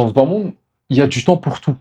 Dans ce grand monde, il y a du temps pour tout.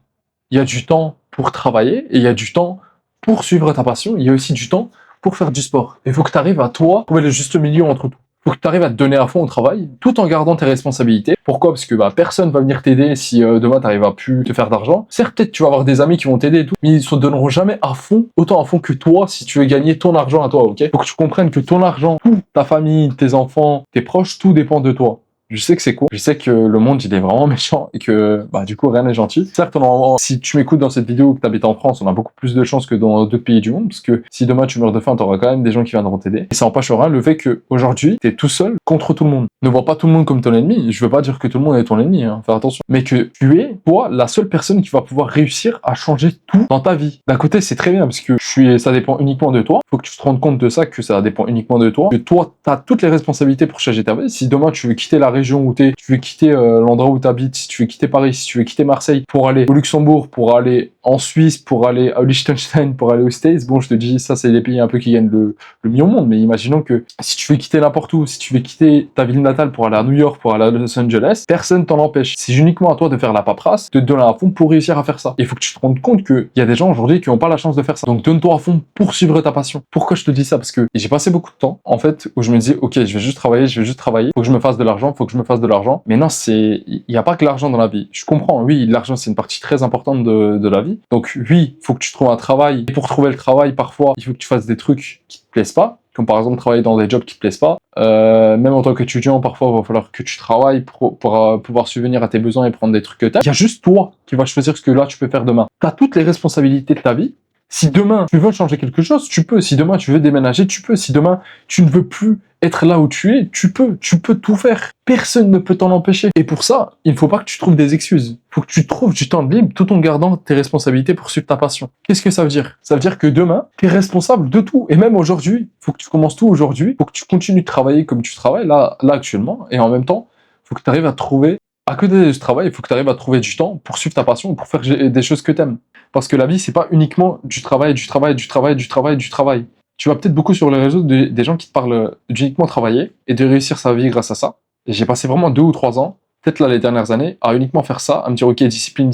Il y a du temps pour travailler et il y a du temps pour suivre ta passion. Il y a aussi du temps pour faire du sport. Il faut que tu arrives à toi trouver le juste milieu entre tout. Il faut que tu arrives à te donner à fond au travail tout en gardant tes responsabilités. Pourquoi? Parce que personne va venir t'aider si demain tu n'arrives à plus te faire d'argent. Certes, peut-être tu vas avoir des amis qui vont t'aider et tout, mais ils ne se donneront jamais à fond, autant à fond que toi si tu veux gagner ton argent à toi, ok? Faut que tu comprennes que ton argent, tout, ta famille, tes enfants, tes proches, tout dépend de toi. Je sais que c'est cool. Je sais que le monde, il est vraiment méchant et que, du coup, rien n'est gentil. Certes, si tu m'écoutes dans cette vidéo que tu habites en France, on a beaucoup plus de chances que dans d'autres pays du monde, parce que si demain tu meurs de faim, tu auras quand même des gens qui viendront t'aider. Et ça empêchera le fait qu'aujourd'hui, tu es tout seul contre tout le monde. Ne vois pas tout le monde comme ton ennemi. Je veux pas dire que tout le monde est ton ennemi, hein, fais attention. Mais que tu es, toi, la seule personne qui va pouvoir réussir à changer tout dans ta vie. D'un côté, c'est très bien, parce que ça dépend uniquement de toi. Faut que tu te rendes compte de ça, que ça dépend uniquement de toi. Que toi, tu as toutes les responsabilités pour changer ta vie. Si demain tu veux quitter la région où t'es, tu veux quitter l'endroit où tu habites, si tu veux quitter Paris, si tu veux quitter Marseille pour aller au Luxembourg, pour aller en Suisse, pour aller à Liechtenstein, pour aller aux States, bon, je te dis, ça, c'est les pays un peu qui gagnent le mieux au monde, mais imaginons que si tu veux quitter n'importe où, si tu veux quitter ta ville natale pour aller à New York, pour aller à Los Angeles, personne t'en empêche. C'est uniquement à toi de faire la paperasse, de te donner à fond pour réussir à faire ça. Il faut que tu te rendes compte qu'il y a des gens aujourd'hui qui n'ont pas la chance de faire ça. Donc, donne-toi à fond pour suivre ta passion. Pourquoi je te dis ça? Parce que j'ai passé beaucoup de temps, en fait, où je me disais, ok, je vais juste travailler, faut que je me fasse de l'argent, faut que je me fasse de l'argent. Mais non, il n'y a pas que l'argent dans la vie. Je comprends, oui, l'argent, c'est une partie très importante de la vie. Donc, oui, il faut que tu trouves un travail. Et pour trouver le travail, parfois, il faut que tu fasses des trucs qui te plaisent pas. Comme par exemple travailler dans des jobs qui te plaisent pas. Même en tant qu'étudiant, parfois, il va falloir que tu travailles pour pouvoir subvenir à tes besoins et prendre des trucs que tu as. Il y a juste toi qui vas choisir ce que là, tu peux faire demain. Tu as toutes les responsabilités de ta vie. Si demain, tu veux changer quelque chose, tu peux. Si demain, tu veux déménager, tu peux. Si demain, tu ne veux plus être là où tu es, tu peux tout faire. Personne ne peut t'en empêcher. Et pour ça, il ne faut pas que tu trouves des excuses. Il faut que tu trouves du temps libre tout en gardant tes responsabilités pour suivre ta passion. Qu'est-ce que ça veut dire? Ça veut dire que demain, tu es responsable de tout. Et même aujourd'hui, il faut que tu commences tout aujourd'hui. Il faut que tu continues de travailler comme tu travailles là actuellement. Et en même temps, il faut que tu arrives à trouver, à côté du travail, il faut que tu arrives à trouver du temps pour suivre ta passion, pour faire des choses que tu aimes. Parce que la vie, c'est pas uniquement du travail. Tu vas peut-être beaucoup sur les réseaux des gens qui te parlent d'uniquement travailler et de réussir sa vie grâce à ça. Et j'ai passé vraiment 2 ou 3 ans, peut-être là les dernières années, à uniquement faire ça, à me dire ok, discipline.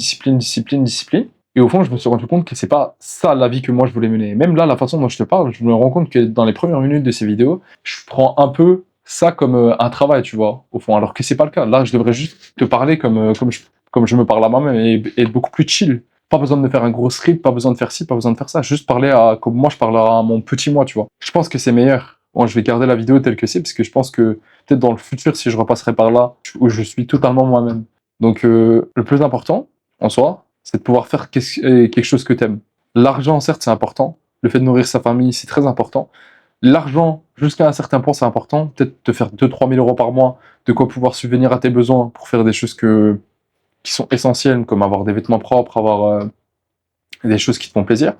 Et au fond, je me suis rendu compte que c'est pas ça la vie que moi je voulais mener. Même là, la façon dont je te parle, je me rends compte que dans les premières minutes de ces vidéos, je prends un peu ça comme un travail, tu vois, au fond, alors que c'est pas le cas. Là, je devrais juste te parler comme je me parle à moi-même et être beaucoup plus chill. Pas besoin de me faire un gros script, pas besoin de faire ci, pas besoin de faire ça. Juste parler comme moi je parle à mon petit moi, tu vois. Je pense que c'est meilleur. Bon, je vais garder la vidéo telle que c'est, parce que je pense que peut-être dans le futur, si je repasserai par là, où je suis totalement moi-même. Donc, le plus important, en soi, c'est de pouvoir faire quelque chose que t'aimes. L'argent, certes, c'est important. Le fait de nourrir sa famille, c'est très important. L'argent, jusqu'à un certain point, c'est important. Peut-être te faire 2-3 000 euros par mois, de quoi pouvoir subvenir à tes besoins pour faire des choses qui sont essentielles, comme avoir des vêtements propres, avoir des choses qui te font plaisir.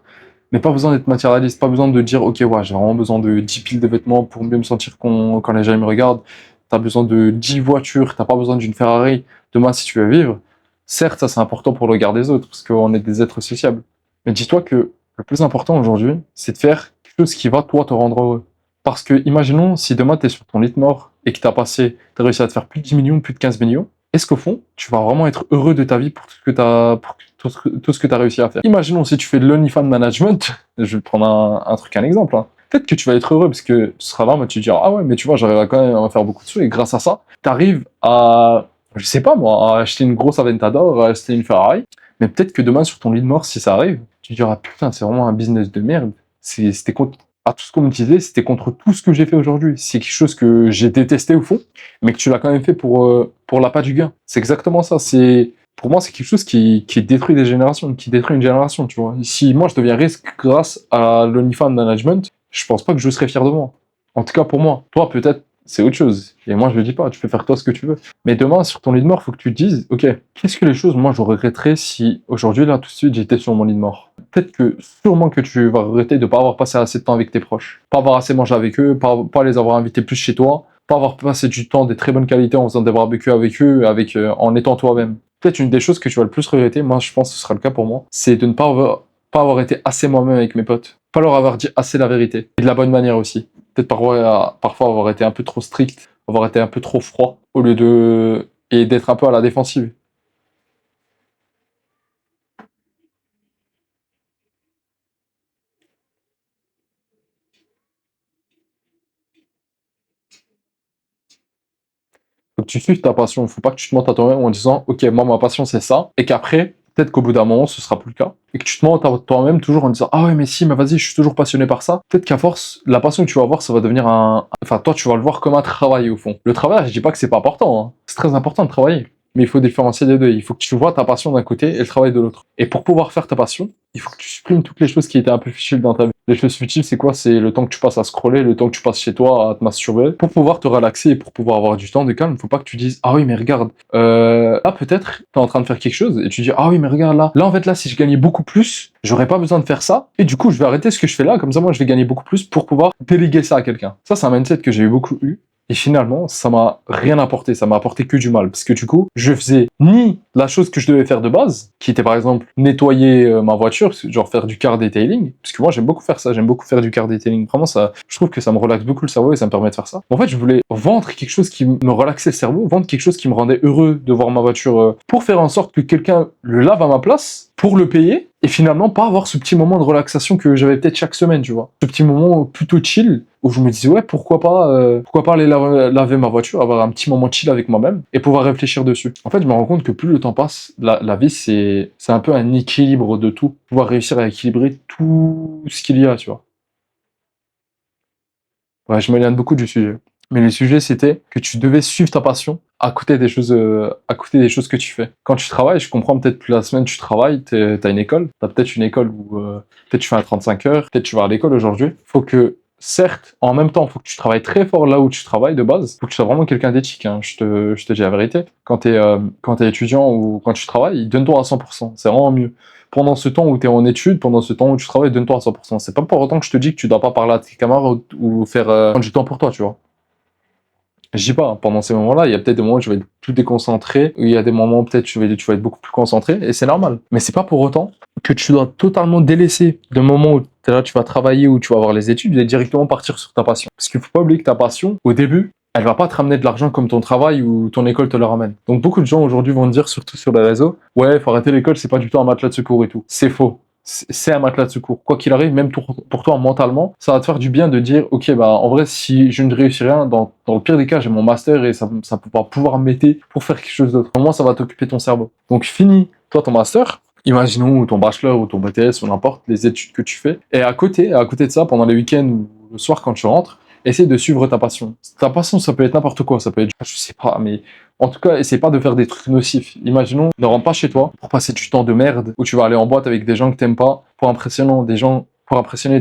Mais pas besoin d'être matérialiste, pas besoin de dire ok, ouais, j'ai vraiment besoin de 10 piles de vêtements pour mieux me sentir quand les gens me regardent. T'as besoin de 10 voitures, t'as pas besoin d'une Ferrari. Demain, si tu veux vivre, certes, ça c'est important pour le regard des autres, parce qu'on est des êtres sociables. Mais dis-toi que le plus important aujourd'hui, c'est de faire quelque chose qui va, toi, te rendre heureux. Parce que, imaginons, si demain t'es sur ton lit de mort et que t'as réussi à te faire plus de 10 millions, plus de 15 millions, est-ce qu'au fond, tu vas vraiment être heureux de ta vie pour tout ce que tu as réussi à faire? Imaginons si tu fais de l'OnlyFans management, je vais prendre un exemple, hein. Peut-être que tu vas être heureux parce que tu seras là, mais tu te diras, ah ouais, mais tu vois, j'arrive quand même à faire beaucoup de sous et grâce à ça, tu arrives à, je sais pas moi, à acheter une grosse Aventador, à acheter une Ferrari, mais peut-être que demain sur ton lit de mort, si ça arrive, tu te diras, putain, c'est vraiment un business de merde. C'était contre, à tout ce qu'on me disait, c'était contre tout ce que j'ai fait aujourd'hui. C'est quelque chose que j'ai détesté au fond, mais que tu l'as quand même fait pour l'appât du gain. C'est exactement ça. Pour moi, c'est quelque chose qui détruit des générations, qui détruit une génération, tu vois. Si moi, je deviens riche grâce à l'OnlyFans management, je pense pas que je serais fier de moi. En tout cas, pour moi. Toi, peut-être, c'est autre chose. Et moi, je le dis pas, tu peux faire toi ce que tu veux. Mais demain, sur ton lit de mort, faut que tu te dises, ok, qu'est-ce que les choses, moi, je regretterais si aujourd'hui, là, tout de suite, j'étais sur mon lit de mort. Peut-être que, sûrement que tu vas regretter de pas avoir passé assez de temps avec tes proches. Pas avoir assez mangé avec eux, pas les avoir invités plus chez toi, pas avoir passé du temps de très bonne qualité en faisant des barbecues avec eux, en étant toi-même. Peut-être une des choses que tu vas le plus regretter, moi je pense que ce sera le cas pour moi, c'est de ne pas avoir été assez moi-même avec mes potes. Pas leur avoir dit assez la vérité. Et de la bonne manière aussi. Peut-être parfois avoir été un peu trop strict, avoir été un peu trop froid, au lieu de... et d'être un peu à la défensive. tu suives ta passion. Faut pas que tu te mentes à toi-même en disant, ok, moi, ma passion, c'est ça. Et qu'après, peut-être qu'au bout d'un moment, ce sera plus le cas. Et que tu te mens à toi-même toujours en disant, ah ouais, mais si, mais vas-y, je suis toujours passionné par ça. Peut-être qu'à force, la passion que tu vas avoir, ça va devenir enfin, toi, tu vas le voir comme un travail, au fond. Le travail, je dis pas que c'est pas important, hein. C'est très important de travailler. Mais il faut différencier les deux. Il faut que tu vois ta passion d'un côté et le travail de l'autre. Et pour pouvoir faire ta passion, il faut que tu supprimes toutes les choses qui étaient un peu futiles dans ta vie. Les choses futiles, c'est quoi? C'est le temps que tu passes à scroller, le temps que tu passes chez toi à te masturber. Pour pouvoir te relaxer et pour pouvoir avoir du temps de calme, faut pas que tu dises, ah oui, mais regarde, là, peut-être, t'es en train de faire quelque chose et tu dis, ah oui, mais regarde là. Là, en fait, là, si je gagnais beaucoup plus, j'aurais pas besoin de faire ça. Et du coup, je vais arrêter ce que je fais là. Comme ça, moi, je vais gagner beaucoup plus pour pouvoir déléguer ça à quelqu'un. Ça, c'est un mindset que j'ai eu beaucoup eu. Et finalement, ça m'a rien apporté, ça m'a apporté que du mal. Parce que du coup, je faisais ni la chose que je devais faire de base, qui était par exemple nettoyer ma voiture, genre faire du car detailing, parce que moi j'aime beaucoup faire ça, j'aime beaucoup faire du car detailing. Vraiment, ça, je trouve que ça me relaxe beaucoup le cerveau et ça me permet de faire ça. En fait, je voulais vendre quelque chose qui me relaxait le cerveau, vendre quelque chose qui me rendait heureux de voir ma voiture, pour faire en sorte que quelqu'un le lave à ma place, pour le payer, et finalement pas avoir ce petit moment de relaxation que j'avais peut-être chaque semaine, tu vois. Ce petit moment plutôt chill, où je me disais, ouais, pourquoi pas aller laver ma voiture, avoir un petit moment chill avec moi-même, et pouvoir réfléchir dessus. En fait, je me rends compte que plus le temps passe, la vie, c'est un peu un équilibre de tout. Pouvoir réussir à équilibrer tout ce qu'il y a, tu vois. Ouais, je m'éloigne beaucoup du sujet. Mais le sujet, c'était que tu devais suivre ta passion à côté des choses que tu fais. Quand tu travailles, je comprends peut-être que la semaine tu travailles, t'as une école, t'as peut-être une école où peut-être tu fais un 35 heures, peut-être tu vas à l'école aujourd'hui. Faut que, certes, en même temps, faut que tu travailles très fort là où tu travailles de base. Faut que tu sois vraiment quelqu'un d'éthique, hein. Je te dis la vérité. Quand t'es étudiant ou quand tu travailles, donne-toi à 100%. C'est vraiment mieux. Pendant ce temps où tu es en études, pendant ce temps où tu travailles, donne-toi à 100%. C'est pas pour autant que je te dis que tu dois pas parler à tes camarades ou faire prendre du temps pour toi, tu vois. Je dis pas, hein, pendant ces moments-là, il y a peut-être des moments où tu vas être plus déconcentré, où il y a des moments où peut-être tu vas être beaucoup plus concentré, et c'est normal. Mais c'est pas pour autant que tu dois totalement délaisser le moment où t'es là, tu vas travailler, ou tu vas avoir les études, et directement partir sur ta passion. Parce qu'il faut pas oublier que ta passion, au début, elle va pas te ramener de l'argent comme ton travail ou ton école te le ramène. Donc beaucoup de gens aujourd'hui vont te dire, surtout sur les réseaux, ouais, faut arrêter l'école, c'est pas du tout un matelas de secours et tout. C'est faux. C'est un matelas de secours. Quoi qu'il arrive, même pour toi mentalement, ça va te faire du bien de dire, ok, bah en vrai, si je ne réussis rien, dans le pire des cas, j'ai mon master et ça va pouvoir m'aider pour faire quelque chose d'autre. Au moins, ça va t'occuper ton cerveau. Donc finis, toi, ton master. Imaginons ton bachelor ou ton BTS ou n'importe les études que tu fais. Et à côté de ça, pendant les week-ends ou le soir quand tu rentres, essaie de suivre ta passion. Ta passion, ça peut être n'importe quoi. Ça peut être, je sais pas, mais en tout cas, essaie pas de faire des trucs nocifs. Imaginons, ne rentre pas chez toi pour passer du temps de merde où tu vas aller en boîte avec des gens que t'aimes pas pour impressionner des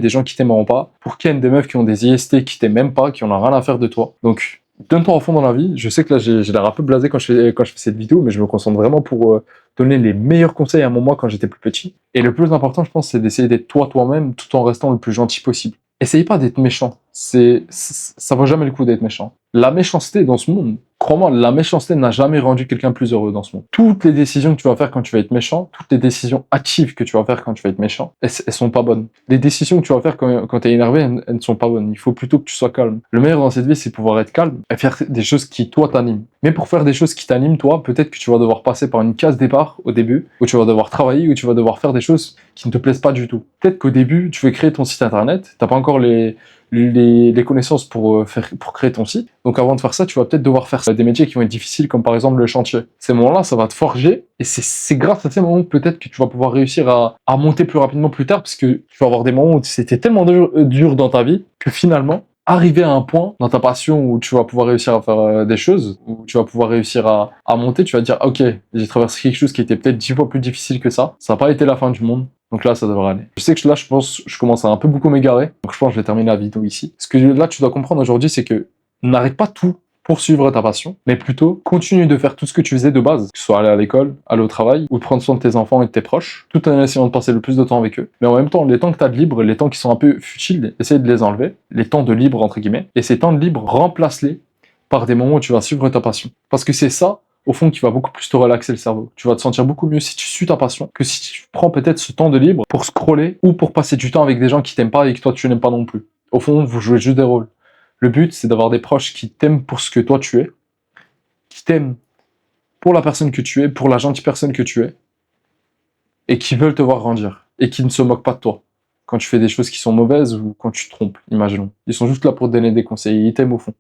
gens qui t'aimeront pas, pour ken des meufs qui ont des IST qui t'aiment même pas, qui en ont rien à faire de toi. Donc, donne-toi à fond dans la vie. Je sais que là, j'ai l'air un peu blasé quand je fais cette vidéo, mais je me concentre vraiment pour donner les meilleurs conseils à moi quand j'étais plus petit. Et le plus important, je pense, c'est d'essayer d'être toi-même tout en restant le plus gentil possible. Essayez pas d'être méchant. Ça vaut jamais le coup d'être méchant. La méchanceté dans ce monde, crois-moi, la méchanceté n'a jamais rendu quelqu'un plus heureux dans ce monde. Toutes les décisions que tu vas faire quand tu vas être méchant, toutes les décisions actives que tu vas faire quand tu vas être méchant, elles sont pas bonnes. Les décisions que tu vas faire quand tu es énervé, elles ne sont pas bonnes. Il faut plutôt que tu sois calme. Le meilleur dans cette vie, c'est pouvoir être calme et faire des choses qui, toi, t'animent. Mais pour faire des choses qui t'animent, toi, peut-être que tu vas devoir passer par une case départ au début, où tu vas devoir travailler, où tu vas devoir faire des choses qui ne te plaisent pas du tout. Peut-être qu'au début, tu veux créer ton site internet, t'as pas encore les connaissances pour créer ton site. Donc avant de faire ça, tu vas peut-être devoir faire des métiers qui vont être difficiles, comme par exemple le chantier. Ces moments-là, ça va te forger, et c'est grâce à ces moments peut-être que tu vas pouvoir réussir à monter plus rapidement plus tard, parce que tu vas avoir des moments où c'était tellement dur dans ta vie, que finalement, arriver à un point dans ta passion où tu vas pouvoir réussir à faire des choses, où tu vas pouvoir réussir à monter, tu vas te dire, ok, j'ai traversé quelque chose qui était peut-être 10 fois plus difficile que ça n'a pas été la fin du monde. Donc là, ça devrait aller. Je sais que là, je commence à un peu beaucoup m'égarer. Donc je pense que je vais terminer la vidéo ici. Ce que là, tu dois comprendre aujourd'hui, c'est que n'arrête pas tout pour suivre ta passion, mais plutôt continue de faire tout ce que tu faisais de base, que ce soit aller à l'école, aller au travail, ou de prendre soin de tes enfants et de tes proches, tout en essayant de passer le plus de temps avec eux. Mais en même temps, les temps que tu as de libre, les temps qui sont un peu futiles, essaye de les enlever, les temps de libre entre guillemets, et ces temps de libre, remplace-les par des moments où tu vas suivre ta passion. Parce que c'est ça, au fond, qui va beaucoup plus te relaxer le cerveau. Tu vas te sentir beaucoup mieux si tu suis ta passion que si tu prends peut-être ce temps de libre pour scroller ou pour passer du temps avec des gens qui t'aiment pas et que toi tu n'aimes pas non plus. Au fond, vous jouez juste des rôles. Le but, c'est d'avoir des proches qui t'aiment pour ce que toi tu es, qui t'aiment pour la personne que tu es, pour la gentille personne que tu es, et qui veulent te voir grandir, et qui ne se moquent pas de toi quand tu fais des choses qui sont mauvaises ou quand tu te trompes, imaginons. Ils sont juste là pour te donner des conseils, ils t'aiment au fond.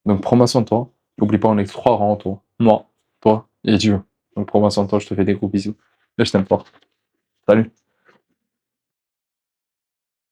Donc prends bien soin de toi. N'oublie pas, on est trois rangs, toi. Moi, toi et Dieu. Donc prends bien soin de toi, je te fais des gros bisous. Là, je t'aime fort. Salut.